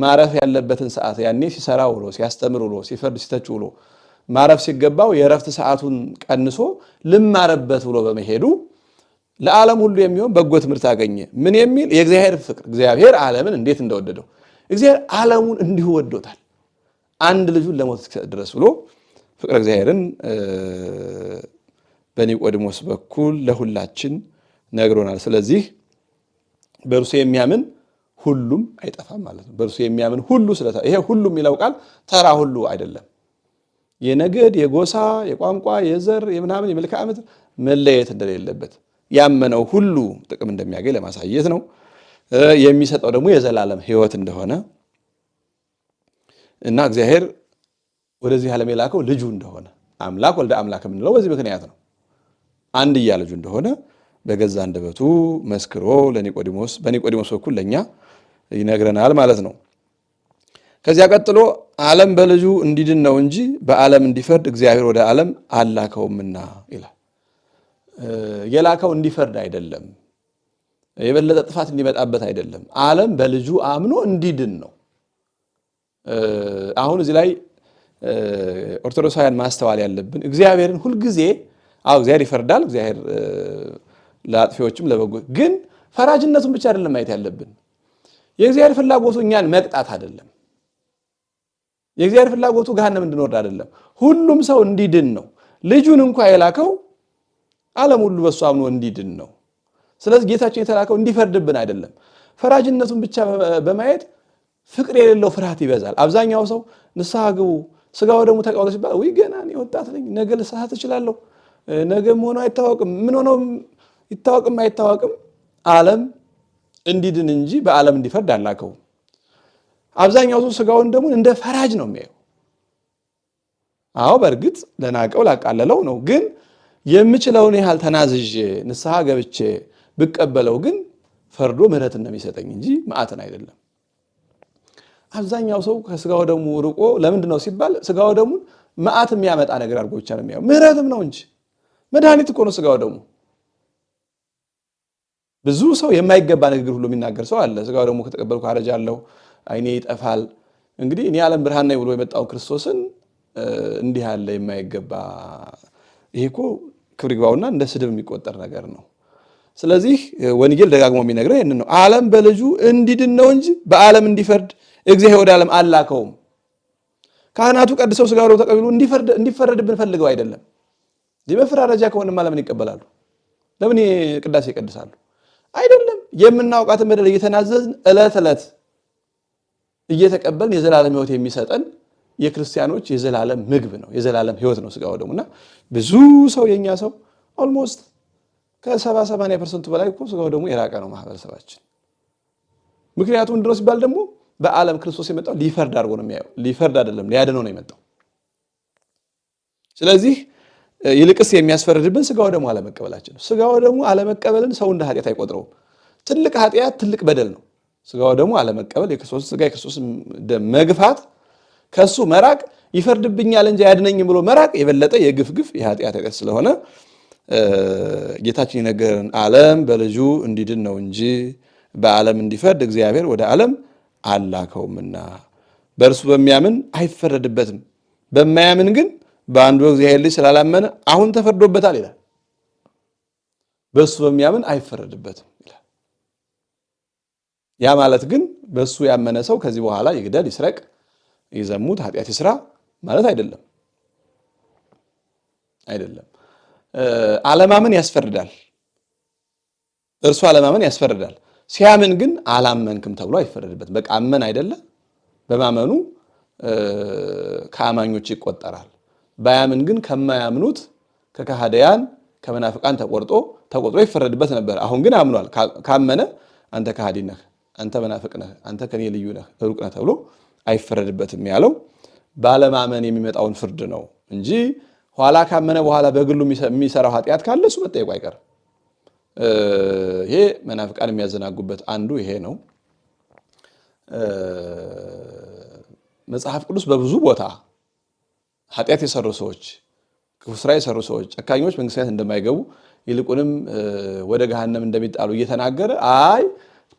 ማረፍ ያለበትን ሰዓት ያኔ ሲሰራ ውሎ ሲያስተምር ውሎ ሲፈርድ ሲተች ውሎ ማረፍ ሲገባው የእረፍት ሰዓቱን ቀንሶ ልማረበት ብሎ በመሄዱ ለዓለም ሁሉ የሚሆን በጎ ትምህርት አገኘ። ምን የሚል? የእግዚአብሔር ፍቅር። እግዚአብሔር ዓለምን እንዴት እንደወደደው እግዚአብሔር ዓለሙን እንዲሁ ወዶታል፣ አንድ ልጁን ለሞት እስኪሰጥ ድረስ ብሎ ፍቅረ እግዚአብሔርን በኒቆዲሞስ በኩል ለሁላችን ነግሮናል። ስለዚህ በእርሱ የሚያምን ሁሉም አይጠፋም ማለት ነው። በእርሱ የሚያምን ሁሉ ይሄ ሁሉ የሚለው ቃል ተራ ሁሉ አይደለም። የነገድ፣ የጎሳ፣ የቋንቋ፣ የዘር፣ የምናምን የመልክዓ ምድር መለየት እንደሌለበት ያመነው ሁሉ ጥቅም እንደሚያገኝ ለማሳየት ነው። የሚሰጠው ደግሞ የዘላለም ሕይወት እንደሆነ እና እግዚአብሔር ወደዚህ ዓለም የላከው ልጁ እንደሆነ አምላክ ወልደ አምላክ የምንለው በዚህ ምክንያት ነው። አንድያ ልጁ እንደሆነ በገዛ አንደበቱ መስክሮ በኒቆዲሞስ በኩል ለእኛ ይነግረናል ማለት ነው። ከዚያ ቀጥሎ ዓለም በልጁ እንዲድን ነው እንጂ በዓለም እንዲፈርድ እግዚአብሔር ወደ ዓለም አላከውምና ይላል። የላከው እንዲፈርድ አይደለም፣ የበለጠ ጥፋት እንዲመጣበት አይደለም። ዓለም በልጁ አምኖ እንዲድን ነው። አሁን እዚህ ላይ ኦርቶዶክሳውያን ማስተዋል ያለብን እግዚአብሔርን ሁልጊዜ እግዚአብሔር ይፈርዳል፣ እግዚአብሔር ለአጥፊዎችም ለበጎ፣ ግን ፈራጅነቱን ብቻ አይደለም ማየት ያለብን። የእግዚአብሔር ፍላጎቱ እኛን መቅጣት አይደለም። የእግዚአብሔር ፍላጎቱ ገሃነም እንድንወርድ አይደለም። ሁሉም ሰው እንዲድን ነው። ልጁን እንኳ የላከው ዓለም ሁሉ በሱ አምኖ እንዲድን ነው። ስለዚህ ጌታችን የተላከው እንዲፈርድብን አይደለም። ፈራጅነቱን ብቻ በማየት ፍቅር የሌለው ፍርሃት ይበዛል። አብዛኛው ሰው ንስሐ ግቡ፣ ስጋው ደግሞ ተቀበሉ ሲባል ወይ ገና እኔ ወጣት ነኝ፣ ነገ ልሳሳት እችላለሁ፣ ነገ ሆኖ አይታወቅም፣ ምን ሆኖ ይታወቅም አይታወቅም። ዓለም እንዲድን እንጂ በዓለም እንዲፈርድ አላከውም። አብዛኛው ሰው ስጋውን ደግሞ እንደ ፈራጅ ነው የሚያየው። በእርግጥ ለናቀው ላቃለለው ነው፣ ግን የምችለውን ያህል ተናዝዤ ንስሐ ገብቼ ብቀበለው ግን ፈርዶ ምሕረትን ነው የሚሰጠኝ እንጂ መዓትን አይደለም። አብዛኛው ሰው ከስጋው ደግሞ ርቆ ለምንድን ነው ሲባል ስጋው ደግሞ መዓት የሚያመጣ ነገር አድርጎ ብቻ ነው የሚያየው። ምሕረትም ነው እንጂ መድኃኒት እኮ ነው ስጋው ደግሞ። ብዙ ሰው የማይገባ ንግግር ሁሉ የሚናገር ሰው አለ። ስጋው ደግሞ ከተቀበልኩ አረጃለሁ፣ አይኔ ይጠፋል። እንግዲህ እኔ ዓለም ብርሃን ነኝ ብሎ የመጣው ክርስቶስን እንዲህ ያለ የማይገባ ይሄ እኮ ክብር ይግባውና እንደ ስድብ የሚቆጠር ነገር ነው። ስለዚህ ወንጌል ደጋግሞ የሚነግረው ይህንን ነው። ዓለም በልጁ እንዲድን ነው እንጂ በዓለም እንዲፈርድ እግዚአብሔር ወደ ዓለም አላከውም። ካህናቱ ቀድሰው ስጋው ደግሞ ተቀብሎ እንዲፈረድብን ፈልገው አይደለም። በመፈራረጃ ከሆነማ ለምን ይቀበላሉ? ለምን ቅዳሴ ይቀድሳሉ? አይደለም። የምናውቃትን በደል እየተናዘዝን ዕለት ዕለት እየተቀበልን የዘላለም ሕይወት የሚሰጠን የክርስቲያኖች የዘላለም ምግብ ነው፣ የዘላለም ሕይወት ነው ስጋው ደግሞ። እና ብዙ ሰው የኛ ሰው ኦልሞስት ከ70-80% በላይ እኮ ስጋው ደግሞ የራቀ ነው ማህበረሰባችን። ምክንያቱም ምንድን ነው ሲባል ደግሞ በዓለም ክርስቶስ የመጣው ሊፈርድ አድርጎ ነው የሚያየው። ሊፈርድ አይደለም ሊያድነው ነው የመጣው። ስለዚህ ይልቅስ የሚያስፈርድብን ስጋው ደግሞ አለመቀበላችን ነው። ስጋው ደግሞ አለመቀበልን ሰው እንደ ኃጢአት አይቆጥረውም። ትልቅ ኃጢአት፣ ትልቅ በደል ነው። ስጋው ደግሞ አለመቀበል፣ የክርስቶስ ስጋ የክርስቶስ ደም መግፋት፣ ከሱ መራቅ፣ ይፈርድብኛል እንጂ አያድነኝም ብሎ መራቅ የበለጠ የግፍ የኃጢአት ስለሆነ ጌታችን የነገረን ዓለም በልጁ እንዲድን ነው እንጂ በዓለም እንዲፈርድ እግዚአብሔር ወደ ዓለም አላከውምና በእርሱ በሚያምን አይፈረድበትም። በማያምን ግን በአንዱ እግዚአብሔር ልጅ ስላላመነ አሁን ተፈርዶበታል ይላል። በእሱ በሚያምን አይፈረድበትም ይላል። ያ ማለት ግን በእሱ ያመነ ሰው ከዚህ በኋላ ይግደል፣ ይስረቅ፣ ይዘሙት፣ ኃጢአት ይስራ ማለት አይደለም። አለማመን ያስፈርዳል። እርሱ አለማመን ያስፈርዳል። ሲያምን ግን አላመንክም ተብሎ አይፈረድበትም። በቃ አመን አይደለ? በማመኑ ከአማኞች ይቆጠራል። ባያምን ግን ከማያምኑት ከካህዲያን ከመናፍቃን ተቆጥሮ ይፈረድበት ነበር። አሁን ግን አምኗል። ካመነ አንተ ካህዲ ነህ፣ አንተ መናፍቅ ነህ፣ አንተ ከኔ ልዩ ነህ፣ ሩቅ ነህ ተብሎ አይፈረድበትም ያለው ባለማመን የሚመጣውን ፍርድ ነው እንጂ ኋላ ካመነ በኋላ በግሉ የሚሰራው ኃጢአት ካለ እሱ መጠየቁ አይቀርም። ይሄ መናፍቃን የሚያዘናጉበት አንዱ ይሄ ነው። መጽሐፍ ቅዱስ በብዙ ቦታ ኃጢአት የሰሩ ሰዎች፣ ክፉ ስራ የሰሩ ሰዎች፣ ጨካኞች መንግሥተ ሰማያት እንደማይገቡ ይልቁንም ወደ ገሃነም እንደሚጣሉ እየተናገረ አይ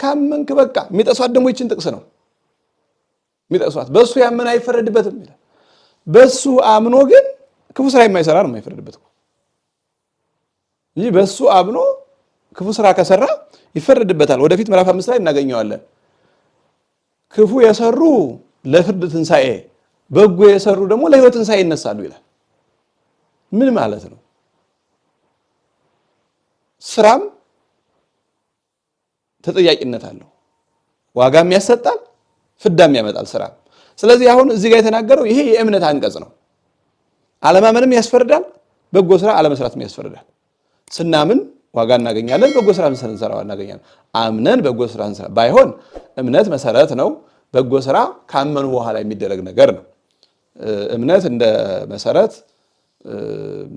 ካመንክ በቃ የሚጠሷት ደግሞ ይችን ጥቅስ ነው የሚጠቅሷት። በእሱ ያመነ አይፈረድበትም ይላል። በእሱ አምኖ ግን ክፉ ስራ የማይሰራ ነው የማይፈረድበት እንጂ በእሱ አምኖ ክፉ ስራ ከሰራ ይፈረድበታል። ወደፊት ምዕራፍ 5 ላይ እናገኘዋለን። ክፉ የሰሩ ለፍርድ ትንሣኤ፣ በጎ የሰሩ ደግሞ ለሕይወት ትንሣኤ ይነሳሉ ይላል። ምን ማለት ነው? ስራም ተጠያቂነት አለው። ዋጋም ያሰጣል፣ ፍዳም ያመጣል ስራ። ስለዚህ አሁን እዚህ ጋር የተናገረው ይሄ የእምነት አንቀጽ ነው። አለማመንም ያስፈርዳል፣ በጎ ስራ አለመስራትም ያስፈርዳል። ስናምን ዋጋ እናገኛለን፣ በጎ ስራ ስንሰራ እናገኛለን። አምነን በጎ ስራ እንሰራ ባይሆን እምነት መሰረት ነው። በጎ ስራ ካመኑ በኋላ የሚደረግ ነገር ነው። እምነት እንደ መሰረት፣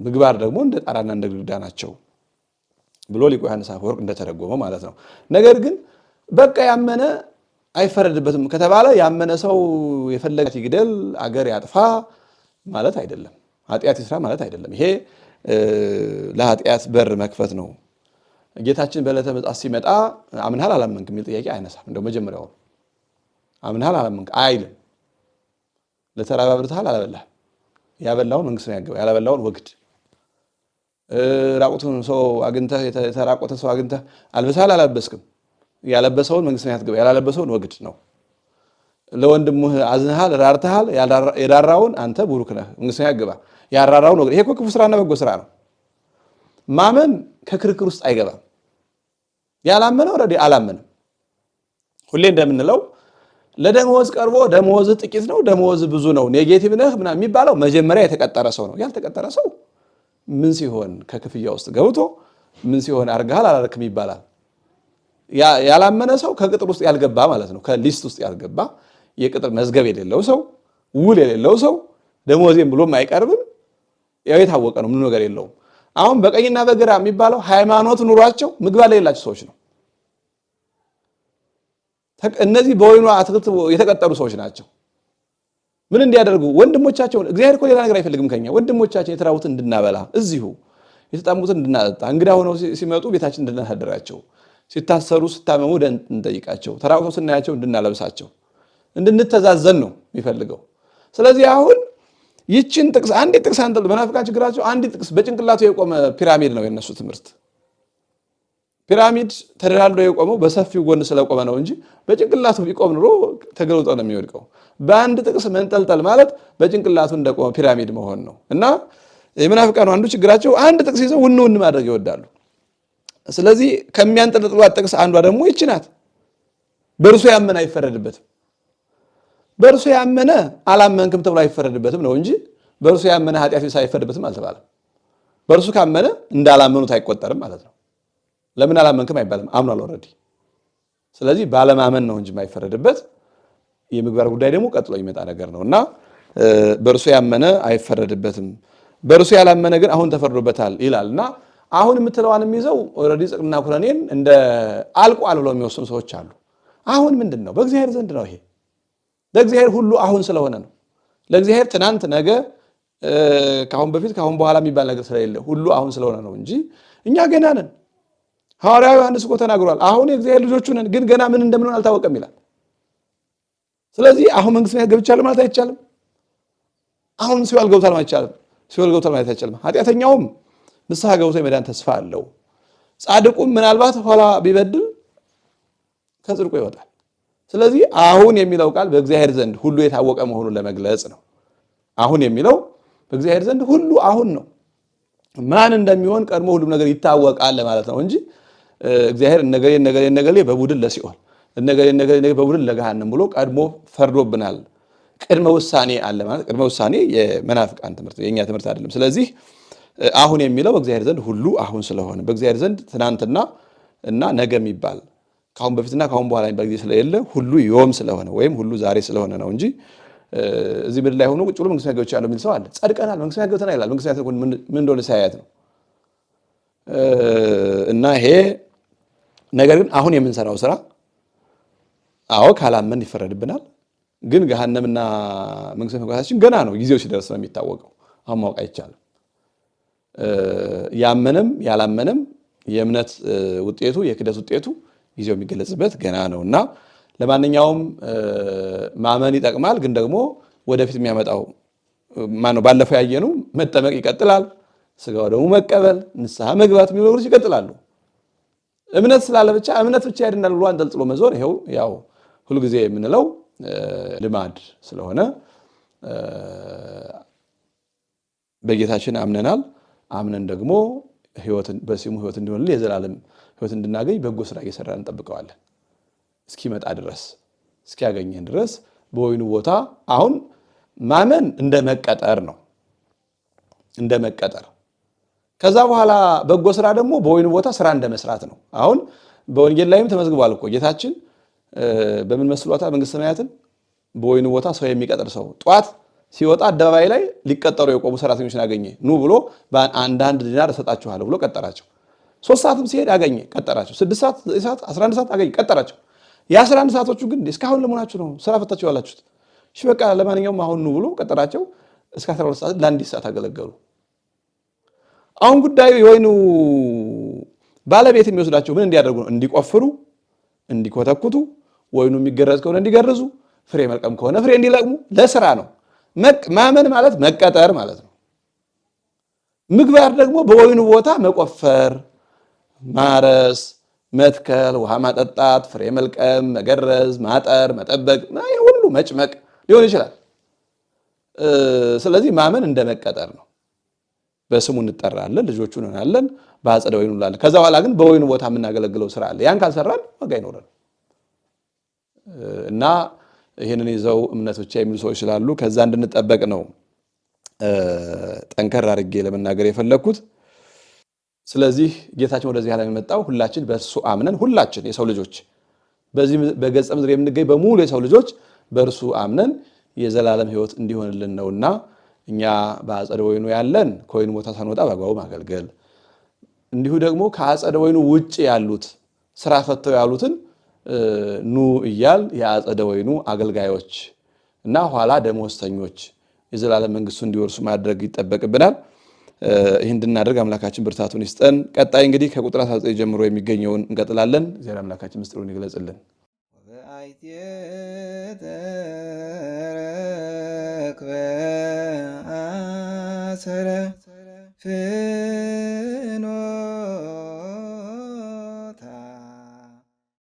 ምግባር ደግሞ እንደ ጣራና እንደ ግድግዳ ናቸው ብሎ ሊቁ ዮሐንስ አፈወርቅ እንደተረጎመው ማለት ነው። ነገር ግን በቃ ያመነ አይፈረድበትም ከተባለ ያመነ ሰው የፈለገ ይግደል፣ አገር ያጥፋ ማለት አይደለም። ኃጢአት ይስራ ማለት አይደለም። ይሄ ለኃጢአት በር መክፈት ነው። ጌታችን በዕለተ ምጽአት ሲመጣ አምንሃል አላመንክ የሚል ጥያቄ አይነሳም። እንደው መጀመሪያው አምንሃል አላመንክ አይልም። ለተራበ አብልተሃል አላበላህም፣ ያበላውን መንግስት ነው ያገባው፣ ያላበላውን ወግድ። ራቁቱን ሰው አግኝተህ የተራቆተ ሰው አግኝተህ አልብሰሃል አላበስክም፣ ያለበሰውን መንግስት ነው ያስገባው፣ ያላለበሰውን ወግድ ነው። ለወንድምህ አዝነሃል ራርተሃል፣ የራራውን አንተ ቡሩክ ነህ፣ መንግስት ነው ያገባ፣ ያራራውን ወግድ። ይሄ እኮ ክፉ ስራና በጎ ስራ ነው። ማመን ከክርክር ውስጥ አይገባም። ያላመነ ወረዲ አላመንም። ሁሌ እንደምንለው ለደመወዝ ቀርቦ ደመወዝ ጥቂት ነው፣ ደመወዝ ብዙ ነው፣ ኔጌቲቭ ነህ ምናምን የሚባለው መጀመሪያ የተቀጠረ ሰው ነው። ያልተቀጠረ ሰው ምን ሲሆን ከክፍያ ውስጥ ገብቶ ምን ሲሆን አርጋሃል አላረክም ይባላል። ያላመነ ሰው ከቅጥር ውስጥ ያልገባ ማለት ነው። ከሊስት ውስጥ ያልገባ የቅጥር መዝገብ የሌለው ሰው፣ ውል የሌለው ሰው ደመወዜም ብሎም አይቀርብም። ያው የታወቀ ነው፣ ምንም ነገር የለውም። አሁን በቀኝና በግራ የሚባለው ሃይማኖት ኑሯቸው ምግባር የሌላቸው ሰዎች ነው። እነዚህ በወይኑ አትክልት የተቀጠሩ ሰዎች ናቸው። ምን እንዲያደርጉ ወንድሞቻቸውን፣ እግዚአብሔር እኮ ሌላ ነገር አይፈልግም ከኛ። ወንድሞቻችን የተራቡትን እንድናበላ፣ እዚሁ የተጣሙትን እንድናጠጣ፣ እንግዳ ሆነው ሲመጡ ቤታችን እንድናሳድራቸው፣ ሲታሰሩ ሲታመሙ እንጠይቃቸው፣ ተራቁተው ስናያቸው እንድናለብሳቸው፣ እንድንተዛዘን ነው የሚፈልገው። ስለዚህ አሁን ይችን ጥቅስ አንዲት ጥቅስ አንተ በናፍቃን ችግራቸው አንዲት ጥቅስ በጭንቅላቱ የቆመ ፒራሚድ ነው የነሱ ትምህርት። ፒራሚድ ተደላልሎ የቆመው በሰፊው ጎን ስለቆመ ነው እንጂ በጭንቅላቱ ቢቆም ኑሮ ተገልጦ ነው የሚወድቀው። በአንድ ጥቅስ መንጠልጠል ማለት በጭንቅላቱ እንደቆመ ፒራሚድ መሆን ነው። እና የመናፍቃኑ አንዱ ችግራቸው አንድ ጥቅስ ይዘው ውን ማድረግ ይወዳሉ። ስለዚህ ከሚያንጠለጥሏት ጥቅስ አንዷ ደግሞ ይች ናት። በእርሱ ያመነ አይፈረድበትም። በእርሱ ያመነ አላመንክም ተብሎ አይፈረድበትም ነው እንጂ በእርሱ ያመነ ኃጢአት አይፈረድበትም አልተባለም። በእርሱ ካመነ እንዳላመኑት አይቆጠርም ማለት ነው። ለምን አላመንክም አይባልም፣ አምኗል ኦልሬዲ። ስለዚህ ባለማመን ነው እንጂ የማይፈረድበት። የምግባር ጉዳይ ደግሞ ቀጥሎ ይመጣ ነገር ነው እና በእርሱ ያመነ አይፈረድበትም፣ በእርሱ ያላመነ ግን አሁን ተፈርዶበታል ይላል። እና አሁን የምትለዋንም ይዘው ኦልሬዲ ጽድቅና ኩነኔን እንደ አልቋል ብለው የሚወስኑ ሰዎች አሉ። አሁን ምንድን ነው? በእግዚአብሔር ዘንድ ነው። ይሄ ለእግዚአብሔር ሁሉ አሁን ስለሆነ ነው። ለእግዚአብሔር ትናንት፣ ነገ፣ ከአሁን በፊት፣ ከአሁን በኋላ የሚባል ነገር ስለሌለ ሁሉ አሁን ስለሆነ ነው እንጂ እኛ ገና ነን። ሐዋርያው ዮሐንስ እኮ ተናግሯል። አሁን የእግዚአብሔር ልጆቹ ነን፣ ግን ገና ምን እንደምንሆን አልታወቀም ይላል። ስለዚህ አሁን መንግስት ቤት ገብቻለሁ ማለት አይቻልም። አሁን ሲኦል ገብቷል ማለት አይቻልም። ሲኦል ገብቷል ማለት አይቻልም። ኃጢአተኛውም ንስሐ ገብቶ የመዳን ተስፋ አለው። ጻድቁም ምናልባት ኋላ ቢበድል ከጽድቁ ይወጣል። ስለዚህ አሁን የሚለው ቃል በእግዚአብሔር ዘንድ ሁሉ የታወቀ መሆኑን ለመግለጽ ነው። አሁን የሚለው በእግዚአብሔር ዘንድ ሁሉ አሁን ነው። ማን እንደሚሆን ቀድሞ ሁሉም ነገር ይታወቃል ለማለት ነው እንጂ እግዚአብሔር እነገሌ በቡድን ለሲኦል እነገሌ በቡድን ለገሃነም ብሎ ቀድሞ ፈርዶብናል። ቅድመ ውሳኔ አለ ማለት ቅድመ ውሳኔ የመናፍቃን ትምህርት የኛ ትምህርት አይደለም። ስለዚህ አሁን የሚለው በእግዚአብሔር ዘንድ ሁሉ አሁን ስለሆነ በእግዚአብሔር ዘንድ ትናንትና እና ነገ የሚባል ካሁን በፊትና ካሁን በኋላ የሚባል ጊዜ ስለሌለ ሁሉ ዮም ስለሆነ ወይም ሁሉ ዛሬ ስለሆነ ነው እንጂ እዚህ ምድር ላይ ሆኖ ቁጭ ብሎ መንግስት ገብቻ ያለው የሚል ሰው አለ። ጸድቀናል፣ መንግስት ገብተናል ይላል። መንግስት ምን እንደሆነ ሳያት ነው። እና ይሄ ነገር ግን አሁን የምንሰራው ስራ ካላመን ይፈረድብናል። ግን ገሃነምና መንግስት መግባታችን ገና ነው። ጊዜው ሲደርስ ነው የሚታወቀው። አሁን ማወቅ አይቻልም። ያመነም ያላመነም የእምነት ውጤቱ የክደት ውጤቱ ጊዜው የሚገለጽበት ገና ነው እና ለማንኛውም ማመን ይጠቅማል። ግን ደግሞ ወደፊት የሚያመጣው ማነው? ባለፈው ያየነው መጠመቅ ይቀጥላል። ስጋው ደግሞ መቀበል፣ ንስሐ መግባት የሚሉ ነገሮች ይቀጥላሉ። እምነት ስላለ ብቻ እምነት ብቻ ያድናል ብሎ አንጠልጥሎ መዞር ይሄው ያው ሁልጊዜ የምንለው ልማድ ስለሆነ በጌታችን አምነናል። አምነን ደግሞ በስሙ ህይወት እንዲሆንልን የዘላለም ህይወት እንድናገኝ በጎ ስራ እየሰራን እንጠብቀዋለን እስኪመጣ ድረስ እስኪያገኘን ድረስ በወይኑ ቦታ አሁን ማመን እንደ መቀጠር ነው እንደ መቀጠር ከዛ በኋላ በጎ ስራ ደግሞ በወይኑ ቦታ ስራ እንደ መስራት ነው አሁን በወንጌል ላይም ተመዝግቧል እኮ ጌታችን በምን መስሏታል መንግስተ ሰማያትን በወይኑ ቦታ ሰው የሚቀጥር ሰው ጧት ሲወጣ አደባባይ ላይ ሊቀጠሩ የቆሙ ሰራተኞችን አገኘ ኑ ብሎ አንዳንድ ዲናር እሰጣችኋለሁ ብሎ ቀጠራቸው 3 ሰዓትም ሲሄድ አገኘ ቀጠራቸው 6 ሰዓት 9 ሰዓት 11 ሰዓት አገኘ ቀጠራቸው የ11 ሰዓቶቹ ግን እስካሁን ለመሆናችሁ ነው ስራ ፈታችሁ ያላችሁት እሺ በቃ ለማንኛውም አሁን ኑ ብሎ ቀጠራቸው እስከ 12 ሰዓት ለአንዲት ሰዓት አገለገሉ አሁን ጉዳዩ የወይኑ ባለቤት የሚወስዳቸው ምን እንዲያደርጉ ነው እንዲቆፍሩ እንዲኮተኩቱ ወይኑ የሚገረዝ ከሆነ እንዲገርዙ ፍሬ መልቀም ከሆነ ፍሬ እንዲለቅሙ ለስራ ነው ማመን ማለት መቀጠር ማለት ነው ምግባር ደግሞ በወይኑ ቦታ መቆፈር ማረስ መትከል ውሃ ማጠጣት ፍሬ መልቀም መገረዝ ማጠር መጠበቅ ሁሉ መጭመቅ ሊሆን ይችላል ስለዚህ ማመን እንደ መቀጠር ነው በስሙ እንጠራለን ልጆቹ እንሆናለን በአጸደ ወይኑ እንላለን ከዛ በኋላ ግን በወይኑ ቦታ የምናገለግለው ስራ አለ ያን ካልሰራን ዋጋ አይኖረንም እና ይሄንን ይዘው እምነት ብቻ የሚሉ ሰዎች ስላሉ ከዛ እንድንጠበቅ ነው ጠንከር አድርጌ ለመናገር የፈለኩት ስለዚህ ጌታችን ወደዚህ ዓለም የመጣው ሁላችን በእርሱ አምነን ሁላችን የሰው ልጆች በዚህ በገጸ ምድር የምንገኝ በሙሉ የሰው ልጆች በእርሱ አምነን የዘላለም ህይወት እንዲሆንልን ነውና እኛ በአጸደ ወይኑ ያለን ከወይኑ ቦታ ሳንወጣ በአግባቡ ማገልገል እንዲሁ ደግሞ ከአጸደ ወይኑ ውጪ ያሉት ስራ ፈተው ያሉትን ኑ እያል የአጸደ ወይኑ አገልጋዮች እና ኋላ ደሞዝተኞች የዘላለም መንግስቱ እንዲወርሱ ማድረግ ይጠበቅብናል ይህን እንድናደርግ አምላካችን ብርታቱን ይስጠን ቀጣይ እንግዲህ ከቁጥር 19 ጀምሮ የሚገኘውን እንቀጥላለን እግዚአብሔር አምላካችን ምስጢሩን ይግለጽልን አሰረ